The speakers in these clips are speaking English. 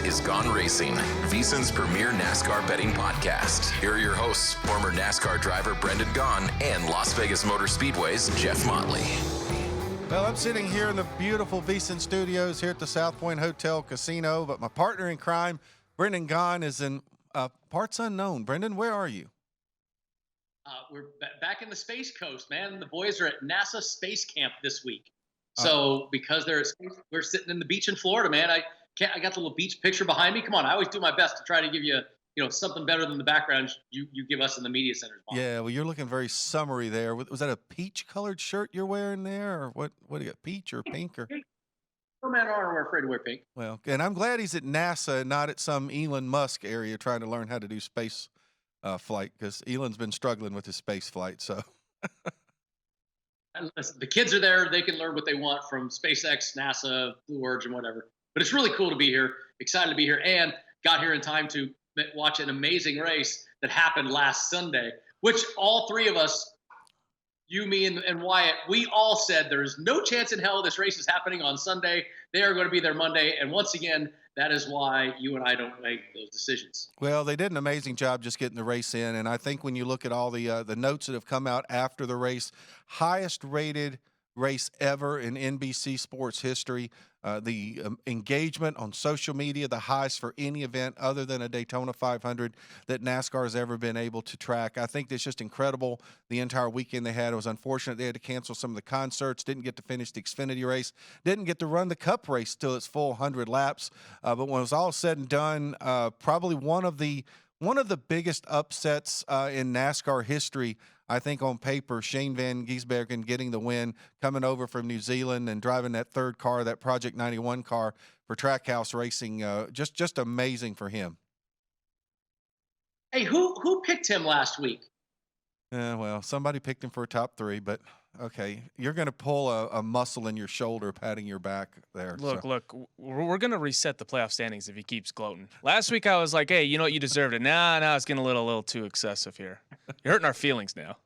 This is Gone Racin, VSiN's premier NASCAR betting podcast. Here are your hosts, former NASCAR driver Brendan Gaughan and Las Vegas Motor Speedway's Jeff Motley. Well, I'm sitting here in the beautiful VSiN studios here at the South Point Hotel Casino, but my partner in crime, Brendan Gaughan, is in parts unknown. Brendan, where are you? We're back in the Space Coast, man. The boys are at NASA Space Camp this week. So because we're sitting in the beach in Florida, man. I got the little beach picture behind me. Come on, I always do my best to try to give you, something better than the background you give us in the media centers. Bob. Yeah, well, you're looking very summery there. Was that a peach-colored shirt you're wearing there, or what do you got, peach or pink? Or No man are afraid to wear pink. Well, and I'm glad he's at NASA and not at some Elon Musk area trying to learn how to do space flight, because Elon's been struggling with his space flight. So And listen, the kids are there. They can learn what they want from SpaceX, NASA, Blue Origin, whatever. But it's really cool to be here, excited to be here, and got here in time to watch an amazing race that happened last Sunday, which all three of us, you, me, and Wyatt, we all said there is no chance in hell this race is happening on Sunday. They are going to be there Monday. And once again, that is why you and I don't make those decisions. Well, they did an amazing job just getting the race in. And I think when you look at all the notes that have come out after the race, highest rated race ever in NBC sports history. The engagement on social media, the highest for any event other than a Daytona 500 that NASCAR has ever been able to track. I think it's just incredible the entire weekend they had. It was unfortunate they had to cancel some of the concerts, didn't get to finish the Xfinity race, didn't get to run the Cup race till its full 100 laps. But when it was all said and done, probably one of the biggest upsets in NASCAR history. I think on paper, Shane Van Gisbergen getting the win, coming over from New Zealand and driving that third car, that Project 91 car for Trackhouse Racing, just amazing for him. Hey, who picked him last week? Well, somebody picked him for a top three, but okay, you're going to pull a muscle in your shoulder, patting your back there. Look, we're going to reset the playoff standings if he keeps gloating. Last week I was like, hey, you know what, you deserved it. Now it's getting a little too excessive here. You're hurting our feelings now.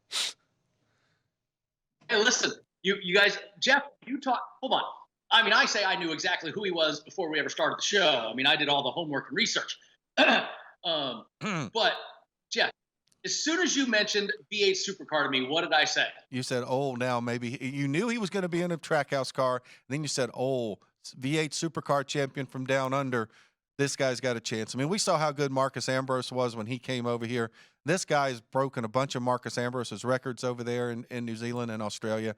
Hey, listen, you guys, Jeff, you talk. Hold on. I mean, I say I knew exactly who he was before we ever started the show. I mean, I did all the homework and research. But Jeff, as soon as you mentioned V8 supercar to me, what did I say? You said, now maybe you knew he was going to be in a Trackhouse car. Then you said, V8 supercar champion from down under. This guy's got a chance. I mean, we saw how good Marcus Ambrose was when he came over here. This guy's broken a bunch of Marcus Ambrose's records over there in New Zealand and Australia.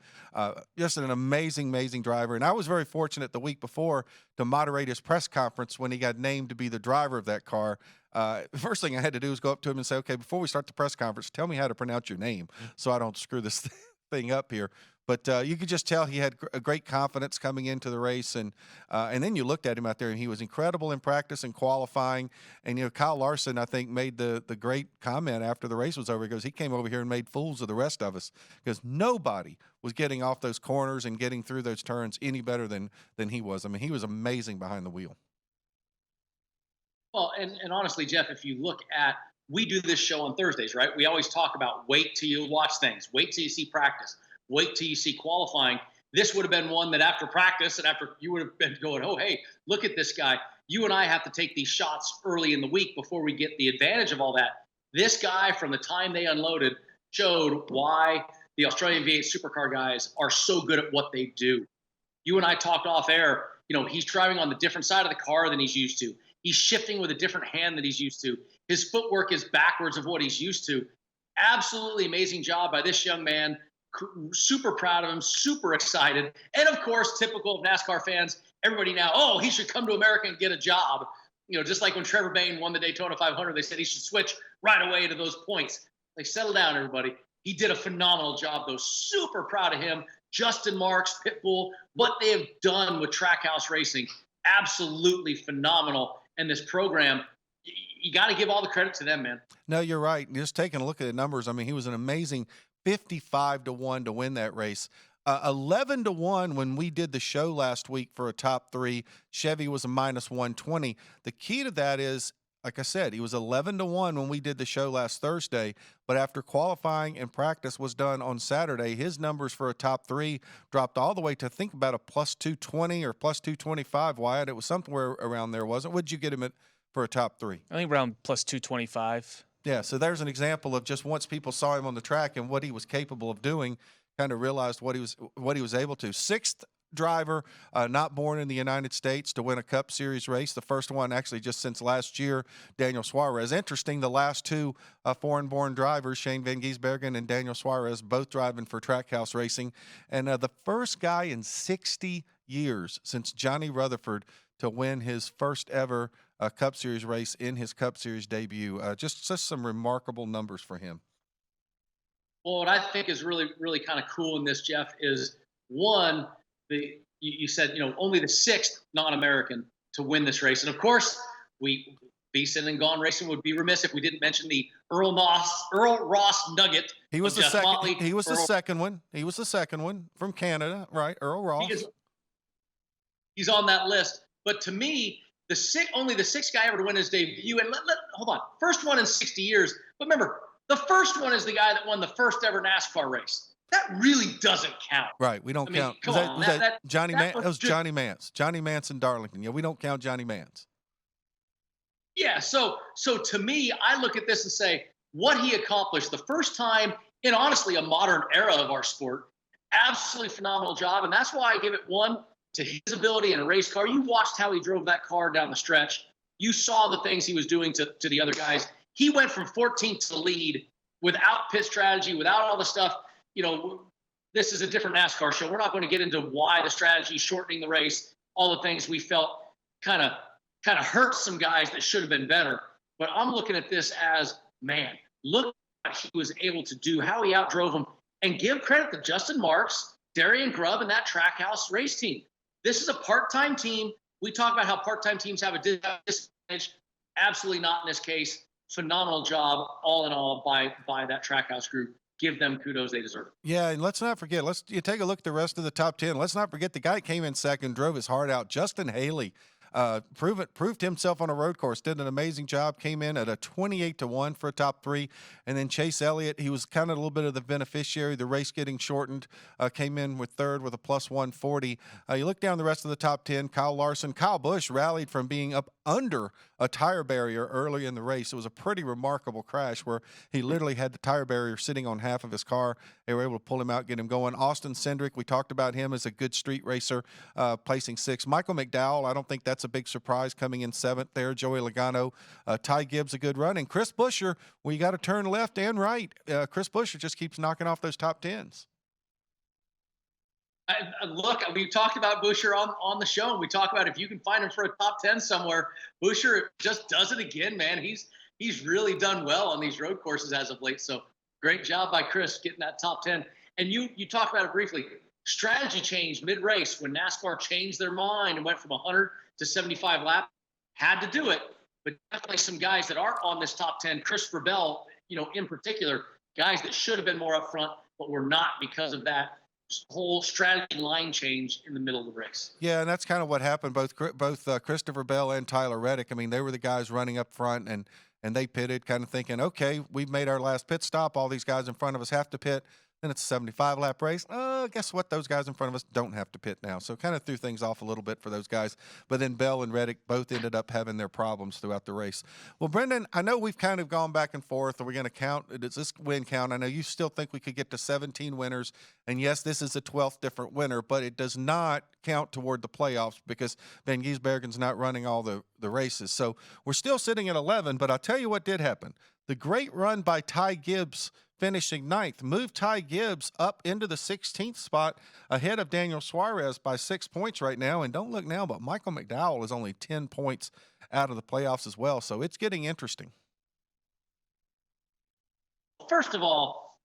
Just an amazing, amazing driver. And I was very fortunate the week before to moderate his press conference when he got named to be the driver of that car. The first thing I had to do was go up to him and say, okay, before we start the press conference, tell me how to pronounce your name so I don't screw this thing up here. But you could just tell he had a great confidence coming into the race. And then you looked at him out there, and he was incredible in practice and qualifying. And, Kyle Larson, I think, made the great comment after the race was over. He goes, he came over here and made fools of the rest of us because nobody was getting off those corners and getting through those turns any better than he was. I mean, he was amazing behind the wheel. Well, and honestly, Jeff, if you look at, we do this show on Thursdays, right? We always talk about wait till you watch things, wait till you see practice, wait till you see qualifying. This would have been one that after practice and after you would have been going, oh, hey, look at this guy. You and I have to take these shots early in the week before we get the advantage of all that. This guy, from the time they unloaded, showed why the Australian V8 supercar guys are so good at what they do. You and I talked off air. He's driving on the different side of the car than he's used to. He's shifting with a different hand than he's used to. His footwork is backwards of what he's used to. Absolutely amazing job by this young man. Super proud of him, super excited. And, of course, typical of NASCAR fans, everybody now, he should come to America and get a job. Just like when Trevor Bayne won the Daytona 500, they said he should switch right away to those points. Like, settle down, everybody. He did a phenomenal job, though. Super proud of him. Justin Marks, Pitbull, what they have done with Trackhouse Racing, absolutely phenomenal. And this program, you got to give all the credit to them, man. No, you're right. Just taking a look at the numbers, I mean, he was an amazing 55-1 to win that race. 11-1 when we did the show last week for a top three. Chevy was a -120. The key to that is like I said, he was 11-1 when we did the show last Thursday, but after qualifying and practice was done on Saturday, his numbers for a top 3 dropped all the way to, think about a plus 220 or plus 225, Wyatt. It was somewhere around there, wasn't it? What'd you get him at for a top 3? I think around plus 225. Yeah, so there's an example of just once people saw him on the track and what he was capable of doing, kind of realized what he was able to. 6th driver not born in the United States to win a Cup Series race. The first one actually just since last year, Daniel Suarez. Interesting, the last 2 foreign-born drivers, Shane Van Gisbergen and Daniel Suarez, both driving for Trackhouse Racing. And the first guy in 60 years since Johnny Rutherford to win his first ever Cup Series race in his Cup Series debut. Just some remarkable numbers for him. Well, what I think is really, really kind of cool in this, Jeff, is one, you said, only the 6th non-American to win this race. And of course, VSiN and Gone Racin would be remiss if we didn't mention the Earl Ross Nugget. He was the second. Motley. He was the second one. He was the second one from Canada, right? Earl Ross. He's on that list. But to me, only the 6th guy ever to win his debut. And hold on, first one in 60 years. But remember, the first one is the guy that won the first ever NASCAR race. That really doesn't count. Right, we don't count. Come on, that Johnny Mance? That was Johnny Mance. Johnny Mance in Darlington. Yeah, we don't count Johnny Mance. Yeah, so to me, I look at this and say, what he accomplished the first time in, honestly, a modern era of our sport, absolutely phenomenal job. And that's why I give it 1 to his ability in a race car. You watched how he drove that car down the stretch. You saw the things he was doing to the other guys. He went from 14th to the lead without pit strategy, without all the stuff. This is a different NASCAR show. We're not going to get into why the strategy, shortening the race, all the things we felt kind of hurt some guys that should have been better. But I'm looking at this as, man, look what he was able to do, how he outdrove them, and give credit to Justin Marks, Darian Grubb, and that Trackhouse race team. This is a part-time team. We talk about how part-time teams have a disadvantage. Absolutely not in this case. Phenomenal job, all in all, by that Trackhouse group. Give them kudos they deserve. Yeah, and let's not forget, you take a look at the rest of the top 10. Let's not forget the guy that came in second, drove his heart out, Justin Haley. Proved himself on a road course, did an amazing job, came in at a 28-1 for a top 3. And then Chase Elliott, he was kind of a little bit of the beneficiary, the race getting shortened, came in with 3rd with a plus 140. You look down the rest of the top 10, Kyle Larson, Kyle Busch rallied from being up under a tire barrier early in the race. It was a pretty remarkable crash where he literally had the tire barrier sitting on half of his car. They were able to pull him out, get him going. Austin Cindric, we talked about him as a good street racer, placing 6th. Michael McDowell, I don't think that's a big surprise, coming in 7th there. Joey Logano, Ty Gibbs, a good run. And Chris Buescher, well, you got to turn left and right. Chris Buescher just keeps knocking off those top 10s. Look, we talked about Buescher on the show, and we talk about if you can find him for a top 10 somewhere. Buescher just does it again, man. He's really done well on these road courses as of late. So great job by Chris getting that top 10. And you talked about it briefly. Strategy change mid-race when NASCAR changed their mind and went from 100 to 75 laps. Had to do it, but definitely some guys that are on this top 10, Christopher Bell, in particular, guys that should have been more up front, but were not because of that whole strategy line change in the middle of the race. Yeah, and that's kind of what happened. Both Christopher Bell and Tyler Reddick. I mean, they were the guys running up front, and they pitted, kind of thinking, okay, we've made our last pit stop. All these guys in front of us have to pit. Then it's a 75-lap race. Guess what? Those guys in front of us don't have to pit now. So kind of threw things off a little bit for those guys. But then Bell and Reddick both ended up having their problems throughout the race. Well, Brendan, I know we've kind of gone back and forth. Are we going to count? Does this win count? I know you still think we could get to 17 winners. And, yes, this is the 12th different winner, but it does not count toward the playoffs because Van Gisbergen's not running all the races. So we're still sitting at 11, but I'll tell you what did happen. The great run by Ty Gibbs finishing 9th, moved Ty Gibbs up into the 16th spot ahead of Daniel Suarez by 6 points right now. And don't look now, but Michael McDowell is only 10 points out of the playoffs as well. So it's getting interesting. First of all,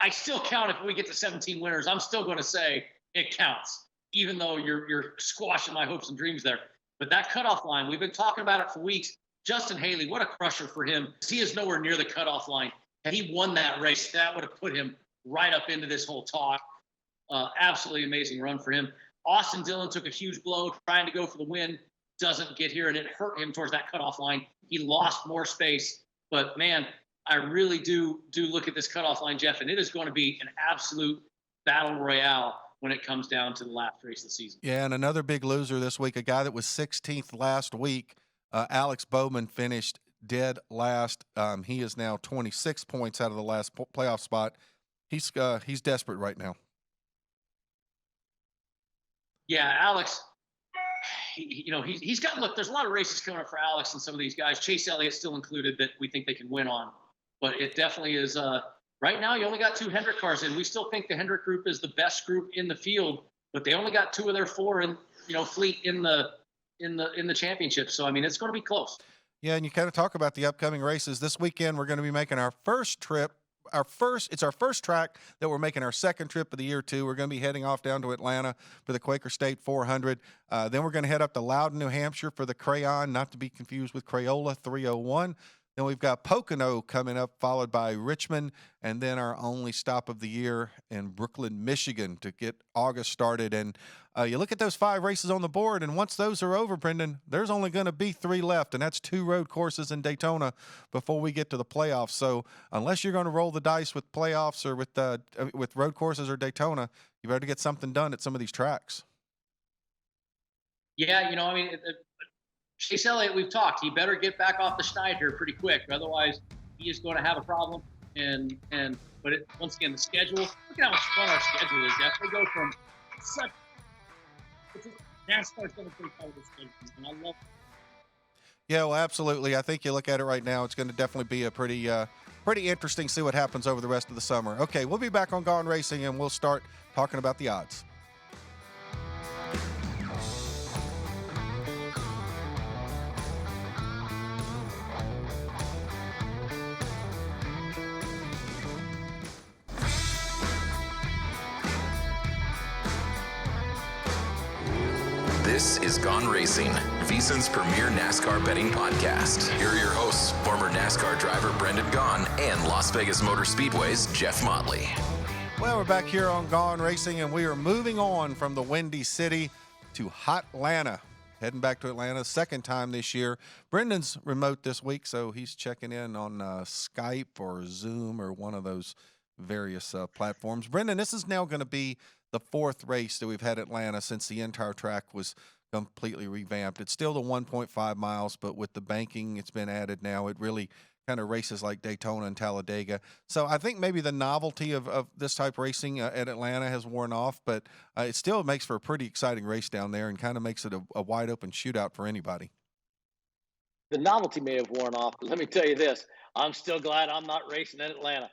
I still count if we get to 17 winners. I'm still going to say it counts, even though you're squashing my hopes and dreams there. But that cutoff line, we've been talking about it for weeks. Justin Haley, what a crusher for him. He is nowhere near the cutoff line. Had he won that race, that would have put him right up into this whole talk. Absolutely amazing run for him. Austin Dillon took a huge blow trying to go for the win. doesn't get here, and it hurt him towards that cutoff line. He lost more space. But, man, I really do look at this cutoff line, Jeff, and it is going to be an absolute battle royale when it comes down to the last race of the season. Yeah, and another big loser this week, a guy that was 16th last week, Alex Bowman finished dead last. He is now 26 points out of the last playoff spot. He's desperate right now. Yeah, Alex, he's got, look, there's a lot of races coming up for Alex and some of these guys, Chase Elliott still included, that we think they can win on. But it definitely is, right now you only got 2 Hendrick cars in. We still think the Hendrick group is the best group in the field, but they only got 2 of their 4 in, fleet in the championship. So, I mean, it's going to be close. Yeah, and you kind of talk about the upcoming races. This weekend, we're going to be making our first trip. It's our first track that we're making our second trip of the year to. We're going to be heading off down to Atlanta for the Quaker State 400. Then we're going to head up to Loudon, New Hampshire for the Crayon, not to be confused with Crayola 301. Then we've got Pocono coming up, followed by Richmond, and then our only stop of the year in Brooklyn, Michigan to get August started. And you look at those 5 races on the board, and once those are over, Brendan, there's only going to be 3 left, and that's 2 road courses in Daytona before we get to the playoffs. So unless you're going to roll the dice with playoffs or with road courses or Daytona, you better get something done at some of these tracks. Yeah, I mean, Chase Elliott, we've talked. He better get back off the schneid here pretty quick, otherwise he is going to have a problem. But once again, the schedule. Look at how much fun our schedule is. Jeff. They go from such. NASCAR's going to take all this schedule, and I love it. Yeah, well, absolutely. I think you look at it right now, it's going to definitely be a pretty interesting. See what happens over the rest of the summer. Okay, we'll be back on Gone Racing, and we'll start talking about the odds. This is Gone Racing, VSiN's premier NASCAR betting podcast. Here are your hosts, former NASCAR driver Brendan Gaughan and Las Vegas Motor Speedway's Jeff Motley. Well, we're back here on Gone Racing, and we are moving on from the Windy City to Hot Atlanta. Heading back to Atlanta, second time this year. Brendan's remote this week, so he's checking in on Skype or Zoom or one of those various platforms. Brendan, this is now going to be the 4th race that we've had at Atlanta since the entire track was completely revamped. It's still the 1.5 miles, but with the banking, it's been added now. It really kind of races like Daytona and Talladega. So I think maybe the novelty of this type of racing at Atlanta has worn off, but it still makes for a pretty exciting race down there and kind of makes it a wide open shootout for anybody. The novelty may have worn off, but let me tell you this. I'm still glad I'm not racing in Atlanta.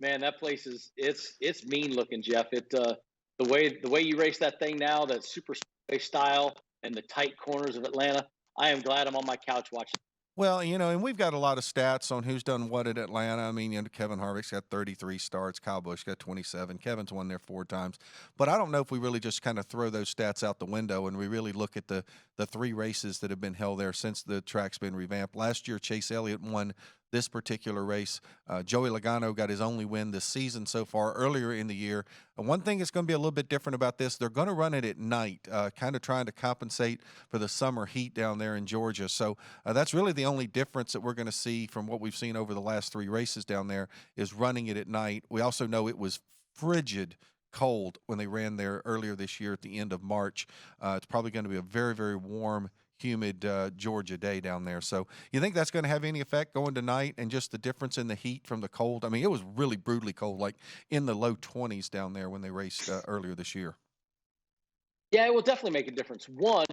Man, that place it's mean looking, Jeff. The way you race that thing now, that super style and the tight corners of Atlanta, I am glad I'm on my couch watching. Well, and we've got a lot of stats on who's done what at Atlanta. I mean, Kevin Harvick's got 33 starts. Kyle Busch got 27. Kevin's won there 4 times. But I don't know if we really just kind of throw those stats out the window and we really look at the 3 races that have been held there since the track's been revamped. Last year, Chase Elliott won this particular race. Joey Logano got his only win this season so far earlier in the year. One thing that's going to be a little bit different about this, they're going to run it at night, kind of trying to compensate for the summer heat down there in Georgia. So that's really the only difference that we're going to see from what we've seen over the last 3 races down there is running it at night. We also know it was frigid cold when they ran there earlier this year at the end of March. It's probably going to be a very, very warm, humid Georgia day down there. So you think that's going to have any effect going tonight and just the difference in the heat from the cold? I mean, it was really brutally cold, like in the low 20s down there when they raced earlier this year. Yeah, it will definitely make a difference. One,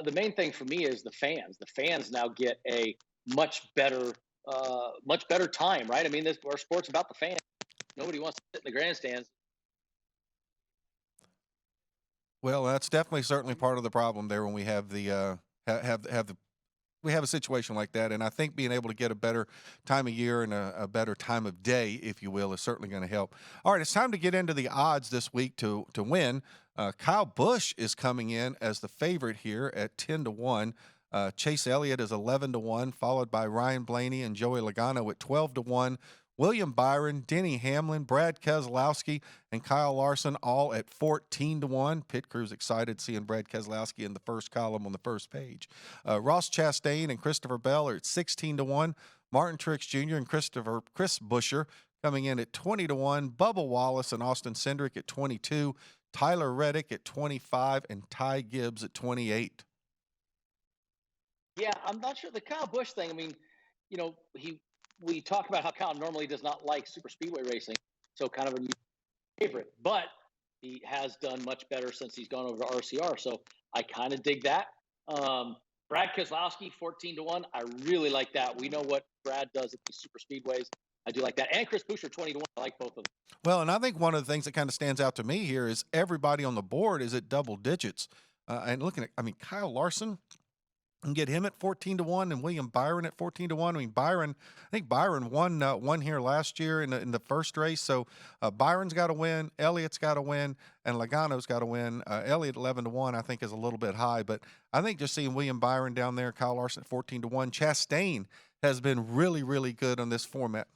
the main thing for me is the fans. The fans now get a much better time, right? I mean, our sport's about the fans. Nobody wants to sit in the grandstands. Well, that's definitely certainly part of the problem there when we have the we have a situation like that, and I think being able to get a better time of year and a better time of day, if you will, is certainly going to help. All right, it's time to get into the odds this week to win. Kyle Busch is coming in as the favorite here at 10-1. Chase Elliott is 11-1, followed by Ryan Blaney and Joey Logano at 12-1. William Byron, Denny Hamlin, Brad Keselowski, and Kyle Larson all at 14-1. Pit crew's excited seeing Brad Keselowski in the first column on the first page. Ross Chastain and Christopher Bell are at 16-1. Martin Truex Jr. and Chris Buescher coming in at 20-1. Bubba Wallace and Austin Cindric at 22. Tyler Reddick at 25, and Ty Gibbs at 28. Yeah, I'm not sure the Kyle Busch thing. I mean, you know, we talk about how Kyle normally does not like super speedway racing, so kind of a favorite, but he has done much better since he's gone over to RCR. So I kind of dig that. Brad Keselowski, 14-1. I really like that. We know what Brad does at these super speedways. I do like that. And Chris Buescher, 20-1. I like both of them. Well, and I think one of the things that kind of stands out to me here is everybody on the board is at double digits. And looking at, I mean, Kyle Larson, and get him at 14-1, and William Byron at 14-1. I mean, I think Byron won here last year in the first race. So Byron's got to win, Elliott's got to win, and Logano's got to win. Elliott 11-1, I think, is a little bit high, but I think just seeing William Byron down there, Kyle Larson at 14-1. Chastain has been really, really good on this format.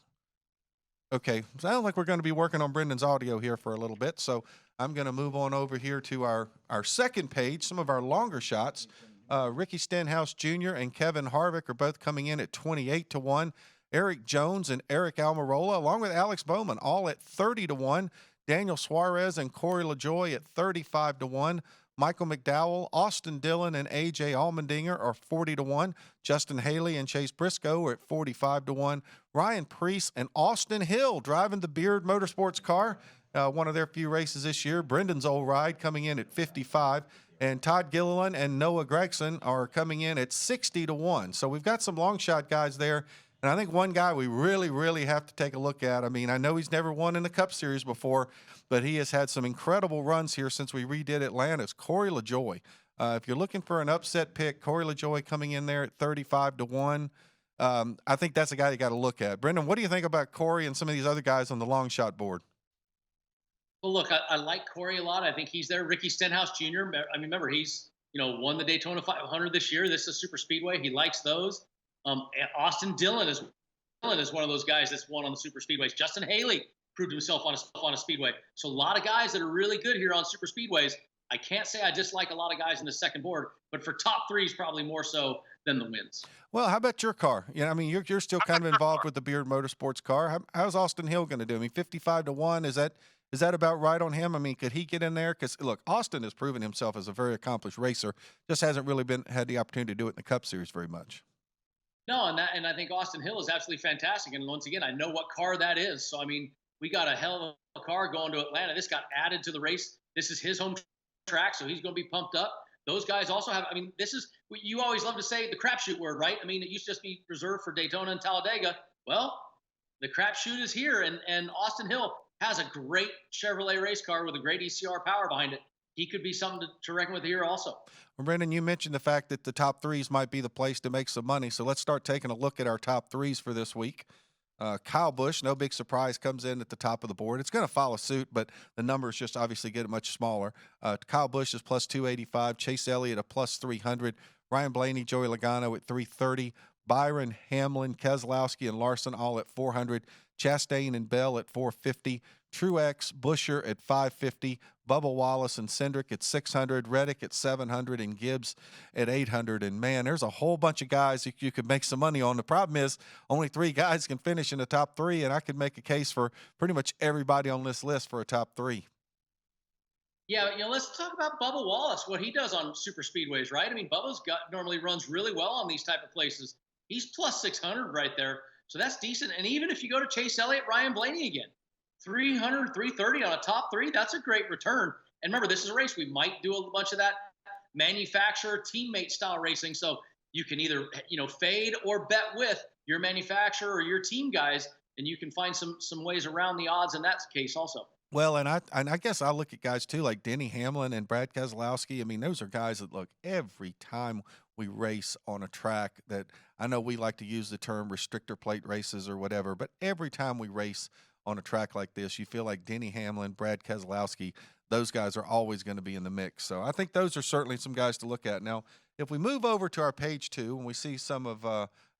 Okay, sounds like we're going to be working on Brendan's audio here for a little bit, so I'm going to move on over here to our second page, some of our longer shots. Ricky Stenhouse Jr. and Kevin Harvick are both coming in at 28-1. Eric Jones and Eric Almirola, along with Alex Bowman, all at 30-1. Daniel Suarez and Corey LaJoie at 35-1. Michael McDowell, Austin Dillon, and A.J. Allmendinger are 40-1. Justin Haley and Chase Briscoe are at 45-1. Ryan Preece and Austin Hill driving the Beard Motorsports car, one of their few races this year. Brendan's old ride coming in at 55. And Todd Gilliland and Noah Gregson are coming in at 60-1. So we've got some long shot guys there. And I think one guy we really, really have to take a look at. I mean, I know he's never won in the Cup Series before, but he has had some incredible runs here since we redid Atlanta. It's Corey LaJoie. If you're looking for an upset pick, Corey LaJoie coming in there at 35-1. I think that's a guy you got to look at. Brendan, what do you think about Corey and some of these other guys on the long shot board? Well, look, I like Corey a lot. I think he's there. Ricky Stenhouse Jr. I mean, remember, he's won the Daytona 500 this year. This is super speedway. He likes those. Austin Dillon is one of those guys that's won on the super speedways. Justin Haley proved himself on a speedway. So a lot of guys that are really good here on super speedways. I can't say I dislike a lot of guys in the second board, but for top threes, probably more so than the wins. Well, how about your car? I mean, you're still kind of involved with the Beard Motorsports car. How's Austin Hill going to do? I mean, 55-1, is that about right on him? I mean, could he get in there? Because, look, Austin has proven himself as a very accomplished racer, just hasn't really had the opportunity to do it in the Cup Series very much. No, and I think Austin Hill is absolutely fantastic. And once again, I know what car that is. So, I mean, we got a hell of a car going to Atlanta. This got added to the race. This is his home track, so he's going to be pumped up. Those guys also have, I mean, this is what you always love to say, the crapshoot word, right? I mean, it used to just be reserved for Daytona and Talladega. Well, the crapshoot is here, and Austin Hill has a great Chevrolet race car with a great ECR power behind it. He could be something to reckon with here also. Well, Brendan, you mentioned the fact that the top threes might be the place to make some money. So let's start taking a look at our top threes for this week. Kyle Busch, no big surprise, comes in at the top of the board. It's going to follow suit, but the numbers just obviously get much smaller. Kyle Busch is plus 285. Chase Elliott at plus 300. Ryan Blaney, Joey Logano at 330. Byron, Hamlin, Keselowski, and Larson all at 400. Chastain and Bell at 450. Truex, Buescher at 550. Bubba Wallace and Cindric at 600. Reddick at 700. And Gibbs at 800. And, man, there's a whole bunch of guys you could make some money on. The problem is only 3 guys can finish in the top 3, and I could make a case for pretty much everybody on this list for a top 3. Yeah, let's talk about Bubba Wallace, what he does on super speedways, right? I mean, Bubba's normally runs really well on these type of places. He's plus 600 right there. So that's decent. And even if you go to Chase Elliott, Ryan Blaney again, 300, 330 on a top 3, that's a great return. And remember, this is a race. We might do a bunch of that manufacturer teammate style racing. So you can either, fade or bet with your manufacturer or your team guys, and you can find some ways around the odds in that case also. Well, and I guess I look at guys too like Denny Hamlin and Brad Keselowski. I mean, those are guys that look every time we race on a track that I know we like to use the term restrictor plate races or whatever, but every time we race on a track like this, you feel like Denny Hamlin, Brad Keselowski, those guys are always going to be in the mix. So I think those are certainly some guys to look at. Now, if we move over to our page 2 and we see some of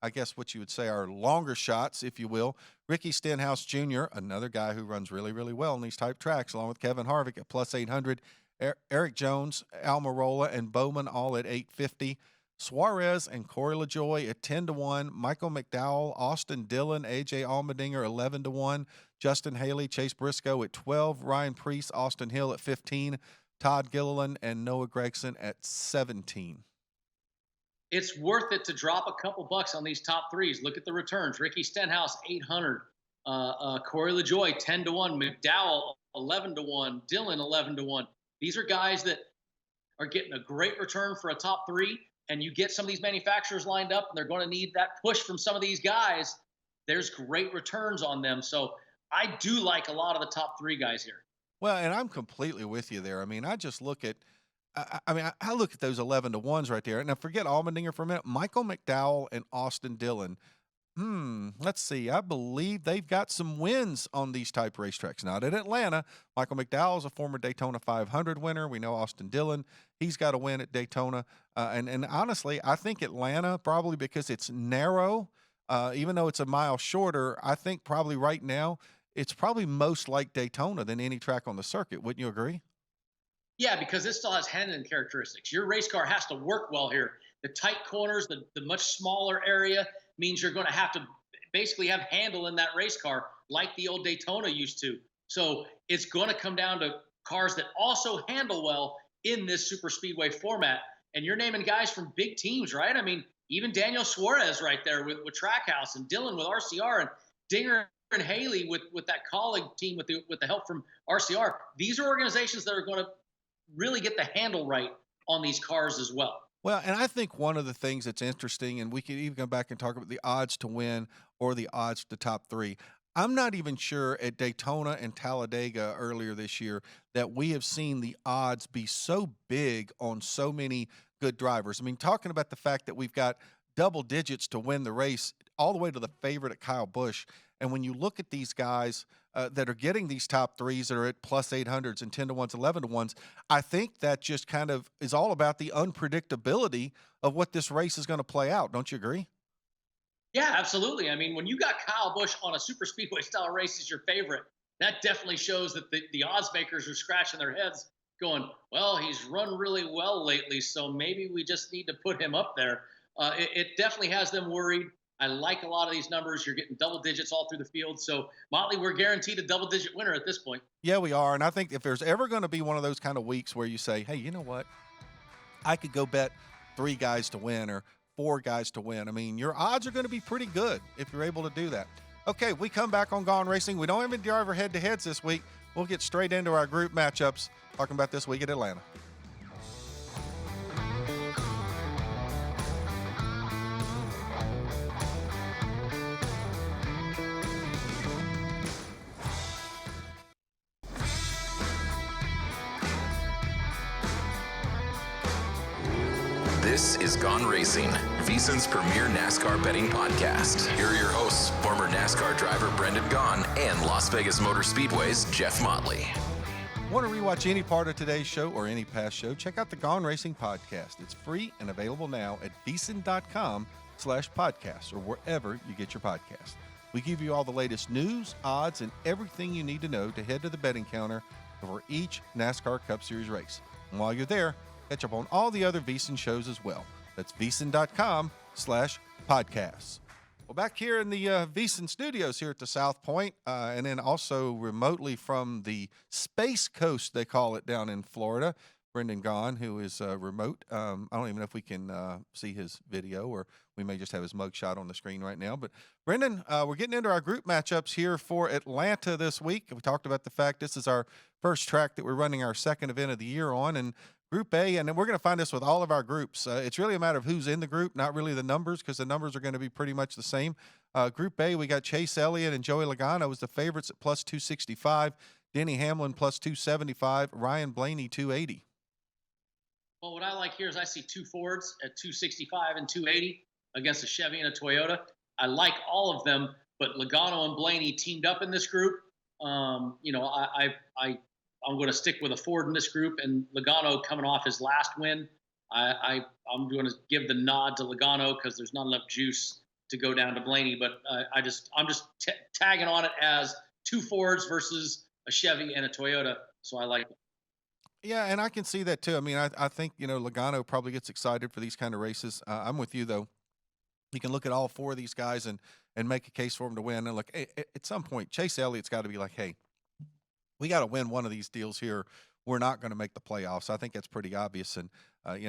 I guess what you would say are longer shots, if you will. Ricky Stenhouse Jr., another guy who runs really, really well in these type tracks, along with Kevin Harvick at plus 800. Eric Jones, Almirola, and Bowman all at 850. Suarez and Corey LaJoie at 10-1. Michael McDowell, Austin Dillon, AJ Allmendinger 11-1. Justin Haley, Chase Briscoe at 12. Ryan Preece, Austin Hill at 15. Todd Gilliland and Noah Gragson at 17. It's worth it to drop a couple bucks on these top threes. Look at the returns. Ricky Stenhouse 800. Corey LaJoie 10-1. McDowell 11-1. Dillon 11-1. These are guys that are getting a great return for a top three, and you get some of these manufacturers lined up, and they're going to need that push from some of these guys. There's great returns on them. So I do like a lot of the top three guys here. Well, and I'm completely with you there. I mean, I just look at I look at those 11-1s right there. Now, forget Allmendinger for a minute. Michael McDowell and Austin Dillon. Let's see. I believe they've got some wins on these type racetracks. Not at Atlanta. Michael McDowell is a former Daytona 500 winner. We know Austin Dillon. He's got a win at Daytona. And honestly, I think Atlanta, probably because it's narrow, even though it's a mile shorter, I think probably right now it's probably most like Daytona than any track on the circuit. Wouldn't you agree? Yeah, because it still has handling characteristics. Your race car has to work well here. The tight corners, the much smaller area means you're going to have to basically have handle in that race car like the old Daytona used to. So it's going to come down to cars that also handle well in this super speedway format. And you're naming guys from big teams, right? I mean, even Daniel Suarez right there with Trackhouse, and Dillon with RCR, and Dinger and Haley with that colleague team with the help from RCR. These are organizations that are going to really get the handle right on these cars as well. Well, and I think one of the things that's interesting, and we could even go back and talk about the odds to win or the odds to top three. I'm not even sure at Daytona and Talladega earlier this year that we have seen the odds be so big on so many good drivers. I mean, talking about the fact that we've got double digits to win the race all the way to the favorite at Kyle Busch. And when you look at these guys that are getting these top threes that are at plus 800s and 10-1s, 11-1s, I think that just kind of is all about the unpredictability of what this race is going to play out. Don't you agree? Yeah, absolutely. I mean, when you got Kyle Busch on a super speedway style race as your favorite, that definitely shows that the odds makers are scratching their heads going, well, he's run really well lately, so maybe we just need to put him up there. It definitely has them worried. I like a lot of these numbers. You're getting double digits all through the field. So, Motley, we're guaranteed a double-digit winner at this point. Yeah, we are. And I think if there's ever going to be one of those kind of weeks where you say, hey, you know what? I could go bet 3 guys to win or 4 guys to win. I mean, your odds are going to be pretty good if you're able to do that. Okay, we come back on Gone Racing. We don't have any driver head-to-heads this week. We'll get straight into our group matchups, talking about this week at Atlanta. This is Gone Racing, VSiN's premier NASCAR betting podcast. Here are your hosts, former NASCAR driver Brendan Gaughan and Las Vegas Motor Speedway's Jeff Motley. Want to rewatch any part of today's show or any past show? Check out the Gone Racing podcast. It's free and available now at VSiN.com/podcast or wherever you get your podcast. We give you all the latest news, odds, and everything you need to know to head to the betting counter for each NASCAR Cup Series race. And while you're there, catch up on all the other VSiN shows as well. That's VSiN.com/podcasts. Well, back here in the VSiN studios here at the South Point, and then also remotely from the Space Coast, they call it down in Florida, Brendan Gaughan, who is remote. I don't even know if we can see his video, or we may just have his mugshot on the screen right now. But Brendan, we're getting into our group matchups here for Atlanta this week. We talked about the fact this is our first track that we're running our second event of the year on, and Group A, and then we're going to find this with all of our groups. It's really a matter of who's in the group, not really the numbers, because the numbers are going to be pretty much the same. Group A, we got Chase Elliott and Joey Logano as the favorites at plus 265. Denny Hamlin plus 275. Ryan Blaney 280. Well, what I like here is I see 2 Fords at 265 and 280 against a Chevy and a Toyota. I like all of them, but Logano and Blaney teamed up in this group. I'm going to stick with a Ford in this group, and Logano coming off his last win. I'm going to give the nod to Logano because there's not enough juice to go down to Blaney. But I'm just tagging on it as 2 Fords versus a Chevy and a Toyota. So I like it. Yeah, and I can see that too. I mean, I think, Logano probably gets excited for these kind of races. I'm with you, though. You can look at all 4 of these guys and make a case for them to win. And look, at some point, Chase Elliott's got to be like, hey, we got to win one of these deals here. We're not going to make the playoffs. I think that's pretty obvious. And,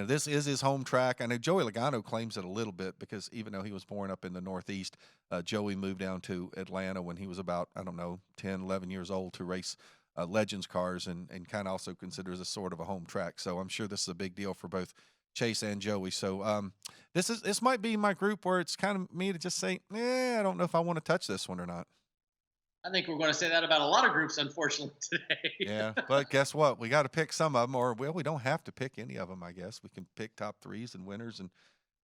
this is his home track. I know Joey Logano claims it a little bit because even though he was born up in the Northeast, Joey moved down to Atlanta when he was about, 10, 11 years old to race Legends cars and kind of also considers a sort of a home track. So I'm sure this is a big deal for both Chase and Joey. So this might be my group where it's kind of me to just say, I don't know if I want to touch this one or not. I think we're going to say that about a lot of groups, unfortunately, today. Yeah, but guess what? We got to pick some of them, or we don't have to pick any of them. I guess we can pick top 3s and winners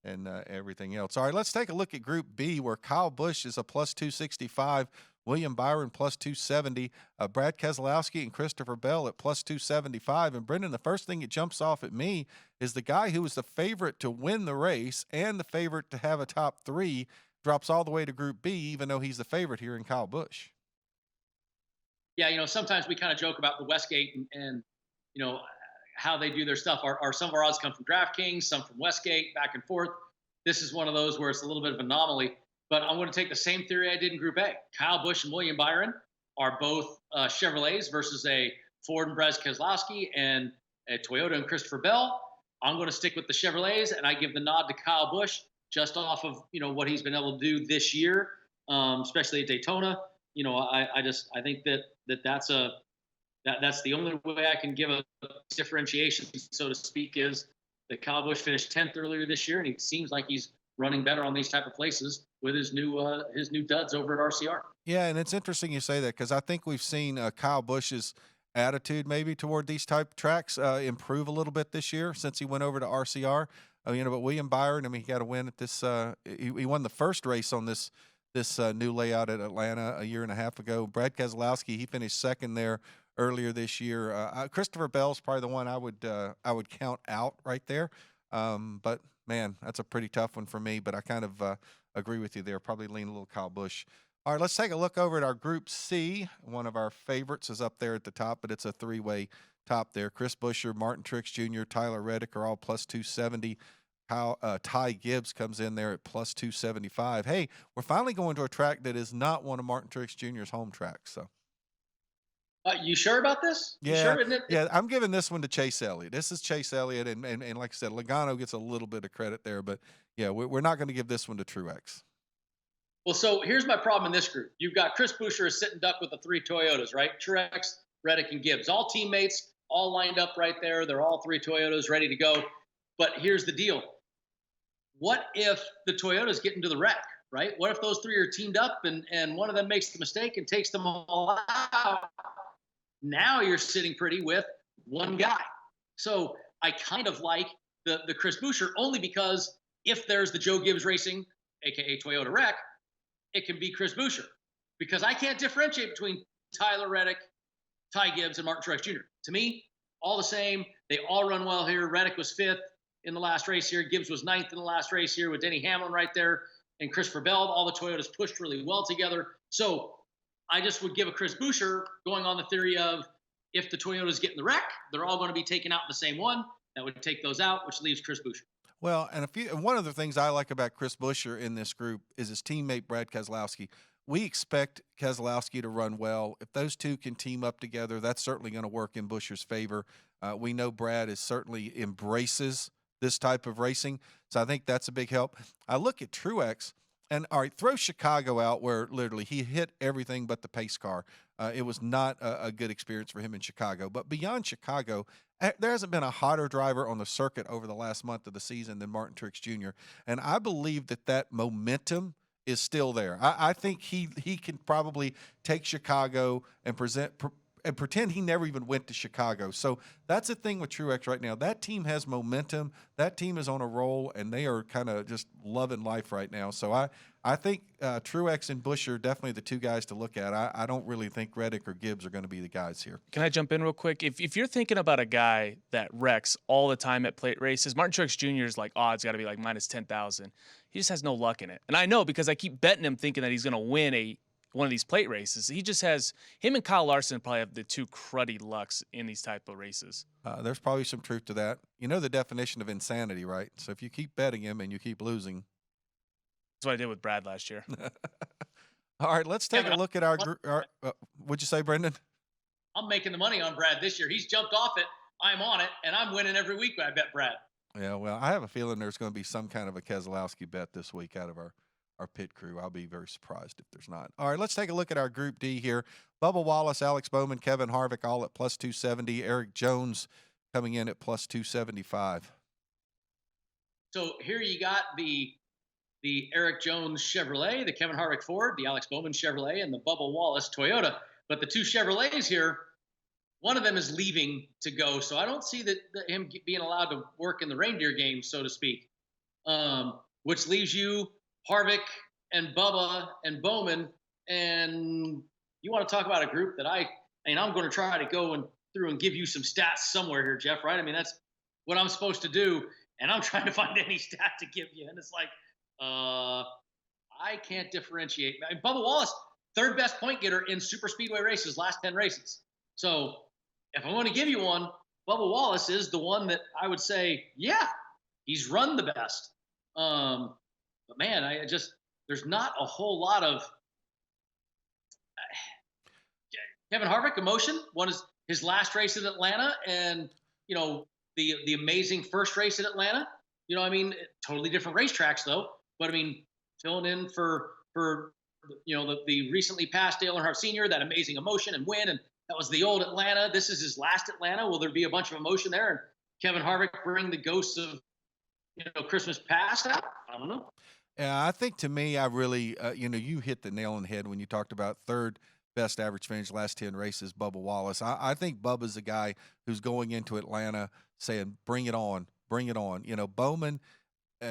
and everything else. All right, let's take a look at Group B, where Kyle Busch is a plus 265, William Byron plus 270, Brad Keselowski and Christopher Bell at plus 275. And Brendan, the first thing that jumps off at me is the guy who was the favorite to win the race and the favorite to have a top 3 drops all the way to Group B, even though he's the favorite here in Kyle Busch. Yeah, sometimes we kind of joke about the Westgate and how they do their stuff. Some of our odds come from DraftKings, some from Westgate, back and forth. This is one of those where it's a little bit of an anomaly. But I'm going to take the same theory I did in Group A. Kyle Busch and William Byron are both Chevrolets versus a Ford and Brad Keselowski and a Toyota and Christopher Bell. I'm going to stick with the Chevrolets, and I give the nod to Kyle Busch just off of what he's been able to do this year, especially at Daytona. I think that's the only way I can give a differentiation, so to speak, is that Kyle Busch finished 10th earlier this year, and he seems like he's running better on these type of places with his new duds over at RCR. Yeah, and it's interesting you say that because I think we've seen Kyle Busch's attitude maybe toward these type of tracks improve a little bit this year since he went over to RCR. But William Byron, he got a win at this. He won the first race on this new layout at Atlanta a year and a half ago. Brad Keselowski, he finished second there earlier this year. Christopher Bell's probably the one I would count out right there. But man, that's a pretty tough one for me. But I kind of agree with you there. Probably lean a little Kyle Busch. All right, let's take a look over at our Group C. One of our favorites is up there at the top, but it's a 3-way top there. Chris Buescher, Martin Truex Jr., Tyler Reddick are all plus 270. Ty Gibbs comes in there at plus 275. Hey, we're finally going to a track that is not one of Martin Truex Jr.'s home tracks. So, you sure about this? Yeah, you sure, isn't it? Yeah. I'm giving this one to Chase Elliott. This is Chase Elliott, and like I said, Logano gets a little bit of credit there, but yeah, we're not going to give this one to Truex. Well, so here's my problem in this group. You've got Chris Buescher is sitting duck with the 3 Toyotas, right? Truex, Reddick, and Gibbs, all teammates, all lined up right there. They're all 3 Toyotas ready to go. But here's the deal. What if the Toyotas get into the wreck, right? What if those 3 are teamed up and one of them makes the mistake and takes them all out? Now you're sitting pretty with one guy. So I kind of like the Chris Buescher only because if there's the Joe Gibbs Racing, a.k.a. Toyota wreck, it can be Chris Buescher because I can't differentiate between Tyler Reddick, Ty Gibbs, and Martin Truex Jr. To me, all the same. They all run well here. Reddick was 5th in the last race here. Gibbs was 9th in the last race here with Denny Hamlin right there and Christopher Bell. All the Toyotas pushed really well together. So I just would give a Chris Buescher going on the theory of if the Toyotas get in the wreck, they're all going to be taken out in the same one. That would take those out, which leaves Chris Buescher. Well, and one of the things I like about Chris Buescher in this group is his teammate Brad Keselowski. We expect Keselowski to run well. If those two can team up together, that's certainly going to work in Buescher's favor. We know Brad certainly embraces this type of racing, so I think that's a big help. I look at Truex, and all right, throw Chicago out where literally he hit everything but the pace car. It was not a good experience for him in Chicago. But beyond Chicago, there hasn't been a hotter driver on the circuit over the last month of the season than Martin Truex Jr., and I believe that momentum is still there. I think he can probably take Chicago and and pretend he never even went to Chicago. So that's the thing with Truex right now. That team has momentum. That team is on a roll, and they are kind of just loving life right now. So I think Truex and Busch are definitely the two guys to look at. I don't really think Reddick or Gibbs are going to be the guys here. Can I jump in real quick? If you're thinking about a guy that wrecks all the time at plate races, Martin Truex Jr.'s like odds got to be like minus 10,000. He just has no luck in it. And I know because I keep betting him thinking that he's going to win one of these plate races. He just has him and Kyle Larson probably have the two cruddy lucks in these type of races. There's probably some truth to that. You know the definition of insanity, right? So if you keep betting him and you keep losing. That's what I did with Brad last year. All right, let's take a look at our group. What'd you say, Brendan? I'm making the money on Brad this year. He's jumped off it. I'm on it, and I'm winning every week when I bet Brad. Yeah, well, I have a feeling there's going to be some kind of a Keselowski bet this week out of our pit crew. I'll be very surprised if there's not. All right, let's take a look at our Group D here. Bubba Wallace, Alex Bowman, Kevin Harvick all at plus 270. Eric Jones coming in at plus 275. So here you got the Eric Jones Chevrolet, the Kevin Harvick Ford, the Alex Bowman Chevrolet, and the Bubba Wallace Toyota. But the two Chevrolets here, one of them is leaving to go, so I don't see that him being allowed to work in the reindeer game, so to speak, which leaves you Harvick and Bubba and Bowman. And you want to talk about a group that I'm going to try to go through and give you some stats somewhere here, Jeff, right? I mean, that's what I'm supposed to do, and I'm trying to find any stat to give you, and it's like, I can't differentiate. I mean, Bubba Wallace, third best point getter in super speedway races, last 10 races. So if I'm going to give you one, Bubba Wallace is the one that I would say, yeah, he's run the best. But man, there's not a whole lot of Kevin Harvick emotion. One is his last race in Atlanta, and the amazing first race in Atlanta. Totally different racetracks though. But filling in for the recently passed Dale Earnhardt Sr., that amazing emotion and win, and that was the old Atlanta. This is his last Atlanta. Will there be a bunch of emotion there? And Kevin Harvick bring the ghosts of Christmas past out? I don't know. Yeah, I think to me, I really, you hit the nail on the head when you talked about third best average finish last 10 races, Bubba Wallace. I think Bubba's the guy who's going into Atlanta saying, bring it on, bring it on. Bowman,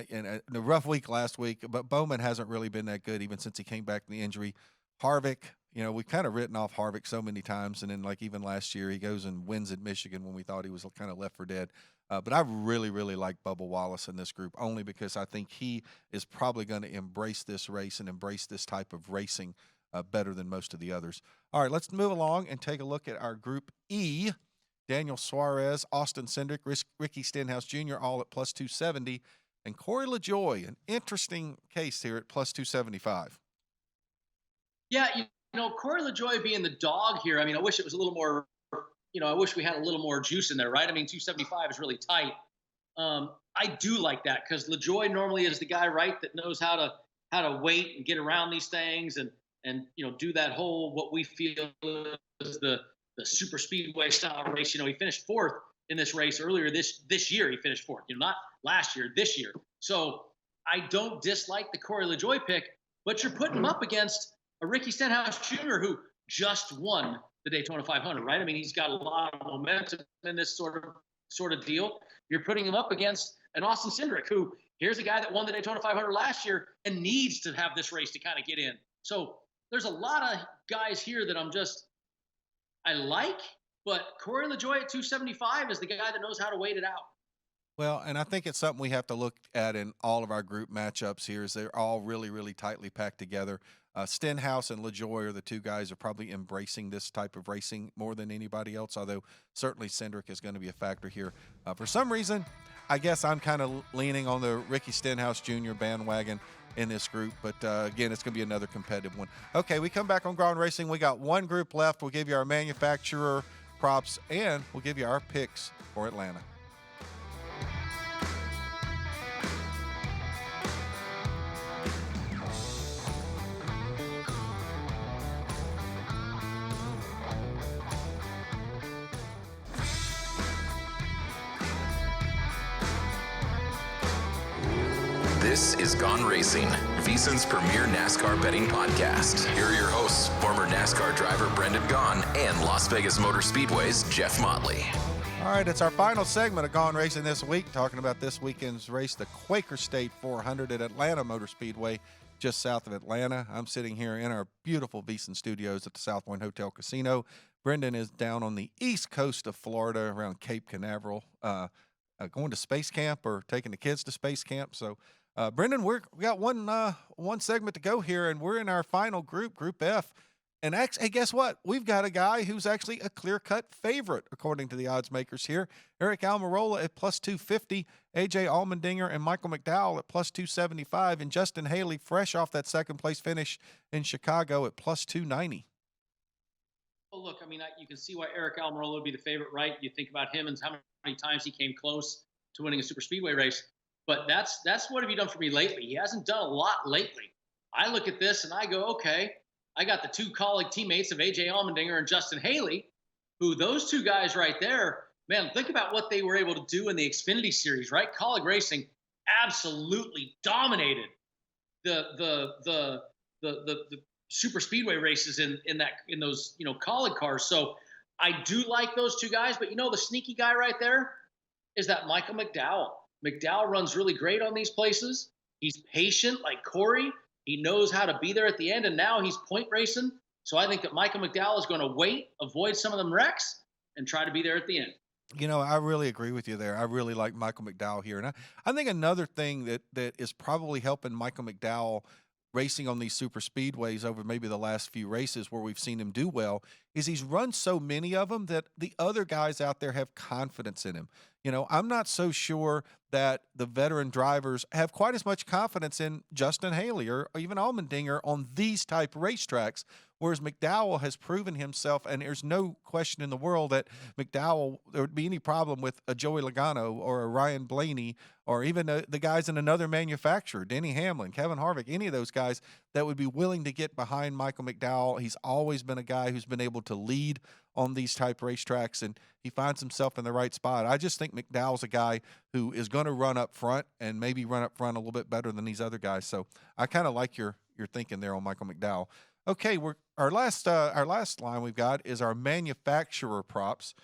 in a rough week last week, but Bowman hasn't really been that good even since he came back from the injury. Harvick, we've kind of written off Harvick so many times, and then like even last year, he goes and wins at Michigan when we thought he was kind of left for dead. But I really, really like Bubba Wallace in this group, only because I think he is probably going to embrace this race and embrace this type of racing better than most of the others. All right, let's move along and take a look at our Group E. Daniel Suarez, Austin Cindric, Ricky Stenhouse Jr., all at plus 270. And Corey LaJoie, an interesting case here at plus 275. Yeah, Corey LaJoie being the dog here, I wish it was a little more, I wish we had a little more juice in there, right? 275 is really tight. I do like that because LaJoie normally is the guy, right, that knows how to wait and get around these things and do that whole, what we feel is the super speedway style race. He finished fourth in this race earlier this year. He finished fourth, not last year, this year. So I don't dislike the Corey LaJoie pick, but you're putting him up against a Ricky Stenhouse Jr. who just won the Daytona 500, right? He's got a lot of momentum in this sort of deal. You're putting him up against an Austin Cindric who, here's a guy that won the Daytona 500 last year and needs to have this race to kind of get in. So there's a lot of guys here that I like, but Corey LaJoie at 275 is the guy that knows how to wait it out. Well, and I think it's something we have to look at in all of our group matchups here is they're all really, really tightly packed together. Stenhouse and LaJoie are the two guys who are probably embracing this type of racing more than anybody else, although certainly Cindric is going to be a factor here. For some reason, I guess I'm kind of leaning on the Ricky Stenhouse Jr. bandwagon in this group, but again, it's going to be another competitive one. Okay, we come back on Gone Racing. We got one group left. We'll give you our manufacturer props, and we'll give you our picks for Atlanta. This is Gone Racin, VSiN's premier NASCAR betting podcast. Here are your hosts, former NASCAR driver Brendan Gaughan and Las Vegas Motor Speedway's Jeff Motley. All right, it's our final segment of Gone Racin this week, talking about this weekend's race, the Quaker State 400 at Atlanta Motor Speedway, just south of Atlanta. I'm sitting here in our beautiful VSiN studios at the South Point Hotel Casino. Brendan is down on the east coast of Florida around Cape Canaveral, going to space camp or taking the kids to space camp. So, Brendan, we got one segment to go here, and we're in our final group, Group F. And actually, hey, guess what? We've got a guy who's actually a clear-cut favorite, according to the odds makers here. Eric Almirola at plus 250, A.J. Allmendinger and Michael McDowell at plus 275, and Justin Haley, fresh off that second-place finish in Chicago, at plus 290. Well, look, I mean, you can see why Eric Almirola would be the favorite, right? You think about him and how many times he came close to winning a super speedway race. But that's what have you done for me lately? He hasn't done a lot lately. I look at this and I go, okay, I got the two colleague teammates of A.J. Allmendinger and Justin Haley, who those two guys right there, man, think about what they were able to do in the Xfinity Series, right? Colleague racing absolutely dominated the super speedway races in those colleague cars. So I do like those two guys, but the sneaky guy right there is that Michael McDowell. McDowell runs really great on these places. He's patient like Corey. He knows how to be there at the end, and now he's point racing. So I think that Michael McDowell is going to wait, avoid some of them wrecks, and try to be there at the end. I really agree with you there. I really like Michael McDowell here. And I think another thing that is probably helping Michael McDowell racing on these super speedways over maybe the last few races where we've seen him do well is he's run so many of them that the other guys out there have confidence in him. I'm not so sure that the veteran drivers have quite as much confidence in Justin Haley or even Allmendinger on these type racetracks, whereas McDowell has proven himself, and there's no question in the world that McDowell, there would be any problem with a Joey Logano or a Ryan Blaney or even the guys in another manufacturer, Denny Hamlin, Kevin Harvick, any of those guys that would be willing to get behind Michael McDowell. He's always been a guy who's been able to lead on these type racetracks, and he finds himself in the right spot. I just think McDowell's a guy who is going to run up front and maybe run up front a little bit better than these other guys. So I kind of like your thinking there on Michael McDowell. Okay, our last line we've got is our manufacturer props.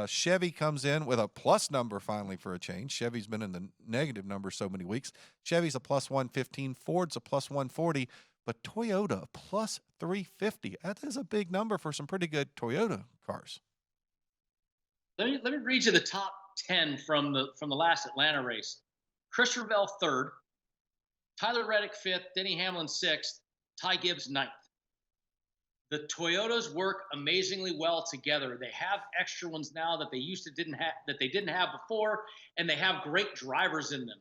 Chevy comes in with a plus number finally for a change. Chevy's been in the negative number so many weeks. Chevy's a plus 115, Ford's a plus 140, but Toyota a plus 350. That is a big number for some pretty good Toyota cars. Let me read you the top 10 from the last Atlanta race. Christopher Bell third, Tyler Reddick fifth, Denny Hamlin sixth, Ty Gibbs ninth. The Toyotas work amazingly well together. They have extra ones now that they didn't have before, and they have great drivers in them.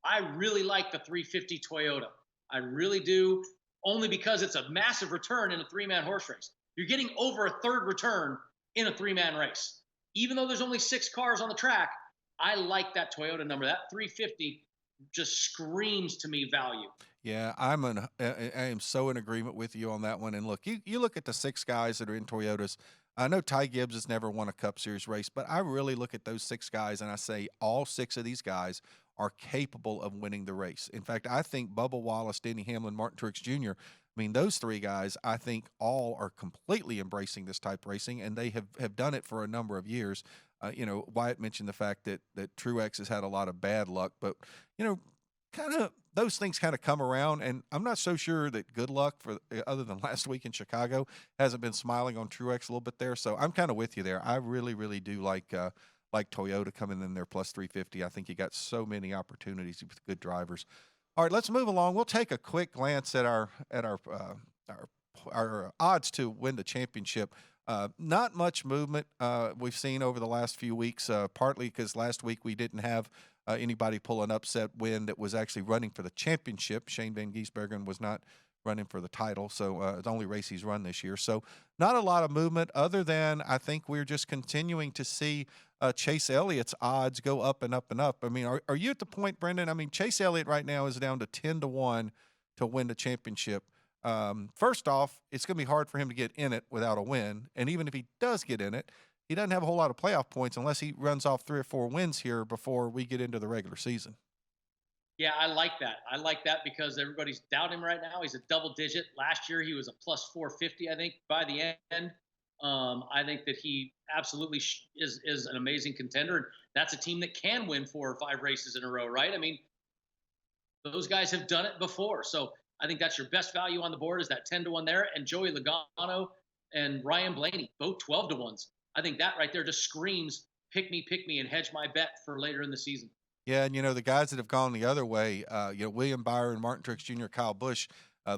I really like the 350 Toyota. I really do, only because it's a massive return in a three-man horse race. You're getting over a third return in a three-man race. Even though there's only 6 cars on the track, I like that Toyota number. That 350 just screams to me value. Yeah, I am so in agreement with you on that one. And look, you look at the 6 guys that are in Toyotas. I know Ty Gibbs has never won a Cup Series race, but I really look at those 6 guys and I say all 6 of these guys are capable of winning the race. In fact, I think Bubba Wallace, Denny Hamlin, Martin Truex Jr., those 3 guys, I think all are completely embracing this type of racing, and they have done it for a number of years. Wyatt mentioned the fact that Truex has had a lot of bad luck, but, kind of those things kind of come around, and I'm not so sure that good luck for other than last week in Chicago hasn't been smiling on Truex a little bit there. So I'm kind of with you there. I really, really do like Toyota coming in there plus 350. I think you got so many opportunities with good drivers. All right, let's move along. We'll take a quick glance at our odds to win the championship. Not much movement we've seen over the last few weeks, partly because last week we didn't have anybody pull an upset win that was actually running for the championship. Shane Van Gisbergen was not running for the title, so it's the only race he's run this year. So not a lot of movement other than I think we're just continuing to see Chase Elliott's odds go up and up and up. Are you at the point, Brendan? Chase Elliott right now is down to 10-1 to win the championship. First off, it's going to be hard for him to get in it without a win. And even if he does get in it, he doesn't have a whole lot of playoff points unless he runs off 3 or 4 wins here before we get into the regular season. Yeah, I like that. I like that because everybody's doubting him right now. He's a double digit. Last year he was a plus 450, I think, by the end. I think that he absolutely is an amazing contender. That's a team that can win 4 or 5 races in a row, right? I mean, those guys have done it before. So I think that's your best value on the board is that 10-1 there. And Joey Logano and Ryan Blaney, both 12-1s. I think that right there just screams pick me, and hedge my bet for later in the season. Yeah, and the guys that have gone the other way, William Byron, Martin Truex Jr., Kyle Busch,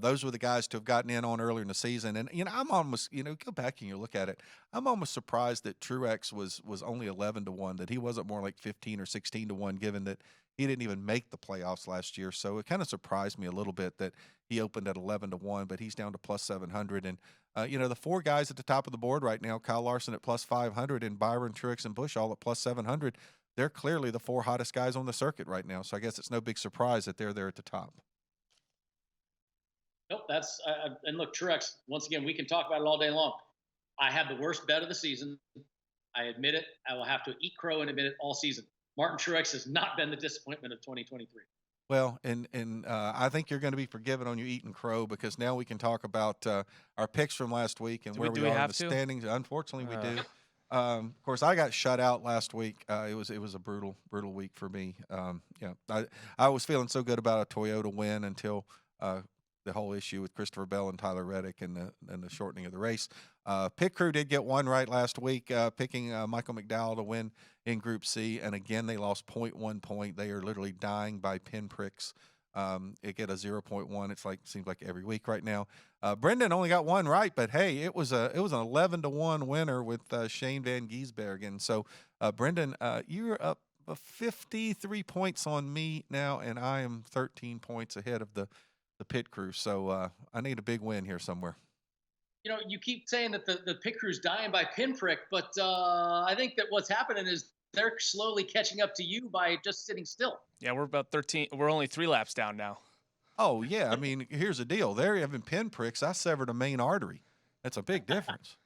those were the guys to have gotten in on earlier in the season. And I'm almost, go back and you look at it. I'm almost surprised that Truex was only 11-1, that he wasn't more like 15 or 16-1, given that he didn't even make the playoffs last year. So it kind of surprised me a little bit that he opened at 11-1, but he's down to plus 700. And the 4 guys at the top of the board right now, Kyle Larson at plus 500, and Byron, Truex, and Busch all at plus 700. They're clearly the 4 hottest guys on the circuit right now. So I guess it's no big surprise that they're there at the top. Nope, that's and look, Truex. Once again, we can talk about it all day long. I have the worst bet of the season. I admit it. I will have to eat crow and admit it all season. Martin Truex has not been the disappointment of 2023. Well, and I think you're going to be forgiven on you eating crow because now we can talk about our picks from last week and where we are in the standings. Unfortunately, we do. Of course, I got shut out last week. It was a brutal week for me. I was feeling so good about a Toyota win until the whole issue with Christopher Bell and Tyler Reddick and the shortening of the race. Pit Crew did get one right last week, picking Michael McDowell to win in Group C, and again they lost 0.1 point. They are literally dying by pinpricks. It get a 0.1. It's seems like every week right now. Brendan only got one right, but hey, it was an 11-1 winner with Shane Van Gisbergen. So Brendan, you're up 53 points on me now, and I am 13 points ahead of the Pit Crew. So I need a big win here somewhere. You keep saying that the Pit Crew's dying by pinprick, but I think that what's happening is they're slowly catching up to you by just sitting still. Yeah, we're about 13. We're only 3 laps down now. Oh, yeah. I mean, here's the deal. They're having pinpricks. I severed a main artery. That's a big difference.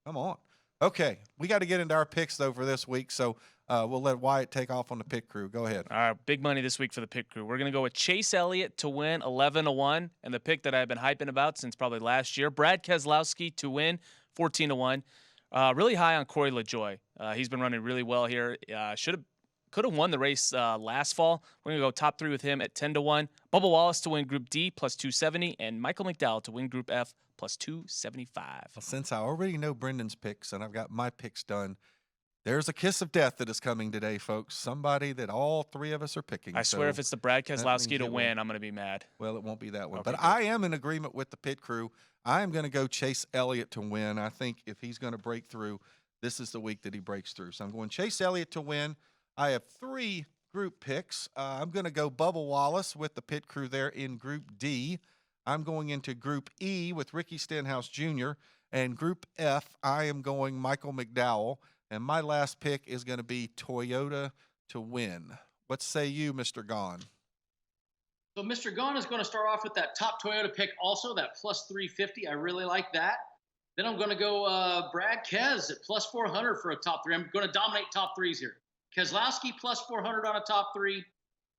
Come on. Okay, we got to get into our picks, though, for this week, so we'll let Wyatt take off on the Pit Crew. Go ahead. All right, big money this week for the Pit Crew. We're going to go with Chase Elliott to win 11-1, and the pick that I've been hyping about since probably last year, Brad Keselowski to win 14-1. Really high on Corey LaJoie. He's been running really well here. Could have won the race last fall. We're going to go top 3 with him at 10-1. Bubba Wallace to win Group D plus 270, and Michael McDowell to win Group F plus 275. Well, since I already know Brendan's picks and I've got my picks done, there's a kiss of death that is coming today, folks. Somebody that all 3 of us are picking. I swear if it's the Brad Keselowski to win, I'm going to be mad. Well, it won't be that one. Okay, but good. I am in agreement with the Pit Crew. I am going to go Chase Elliott to win. I think if he's going to break through, this is the week that he breaks through. So I'm going Chase Elliott to win. I have 3 group picks. I'm going to go Bubba Wallace with the Pit Crew there in Group D. I'm going into Group E with Ricky Stenhouse Jr. And Group F, I am going Michael McDowell. And my last pick is going to be Toyota to win. What say you, Mr. Gaughan? So Mr. Gaughan is going to start off with that top Toyota pick also, that plus 350. I really like that. Then I'm going to go Brad Kez at plus 400 for a top 3. I'm going to dominate top 3s here. Keselowski plus 400 on a top 3.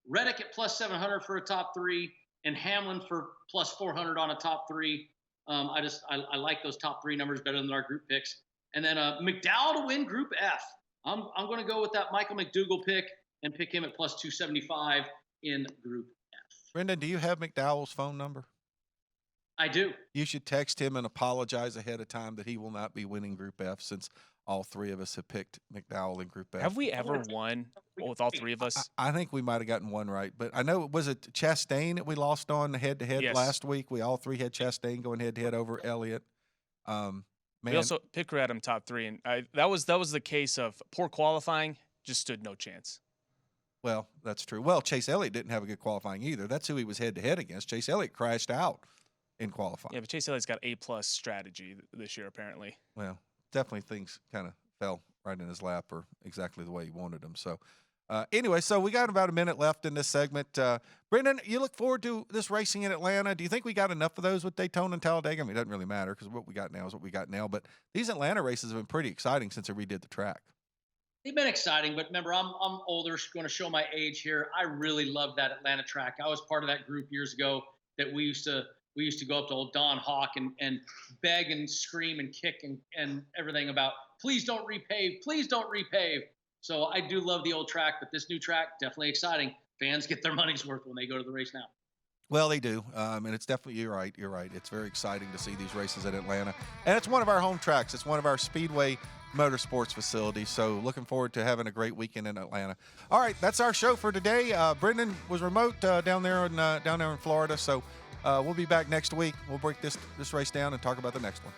Reddick at plus 700 for a top 3. And Hamlin for plus 400 on a top 3. I like those top 3 numbers better than our group picks. And then McDowell to win Group F. I'm going to go with that Michael McDougall pick and pick him at plus 275 in Group F. Brendan, do you have McDowell's phone number? I do. You should text him and apologize ahead of time that he will not be winning Group F since all 3 of us have picked McDowell in Group F. Have we ever won with all 3 of us? I think we might have gotten one right, but I know, was it Chastain that we lost on head-to-head last week? We all 3 had Chastain going head-to-head over Elliott. We also Pit Crew had him top 3, and that was the case of poor qualifying, just stood no chance. Well, that's true. Well, Chase Elliott didn't have a good qualifying either. That's who he was head-to-head against. Chase Elliott crashed out in qualifying. Yeah, but Chase Elliott's got A+ strategy this year, apparently. Well, definitely things kind of fell right in his lap or exactly the way he wanted them. So anyway, so we got about a minute left in this segment. Brendan, you look forward to this racing in Atlanta. Do you think we got enough of those with Daytona and Talladega? I mean, it doesn't really matter because what we got now is what we got now. But these Atlanta races have been pretty exciting since they redid the track. They've been exciting, but remember, I'm older, going to show my age here. I really loved that Atlanta track. I was part of that group years ago that we used to go up to old Don Hawk and beg and scream and kick and everything about, please don't repave, please don't repave. So I do love the old track, but this new track, definitely exciting. Fans get their money's worth when they go to the race now. Well, they do, and it's definitely, you're right. It's very exciting to see these races at Atlanta, and it's one of our home tracks. It's one of our Speedway Motorsports facilities, so looking forward to having a great weekend in Atlanta. All right, that's our show for today. Brendan was remote down there in Florida, so we'll be back next week. We'll break this race down and talk about the next one.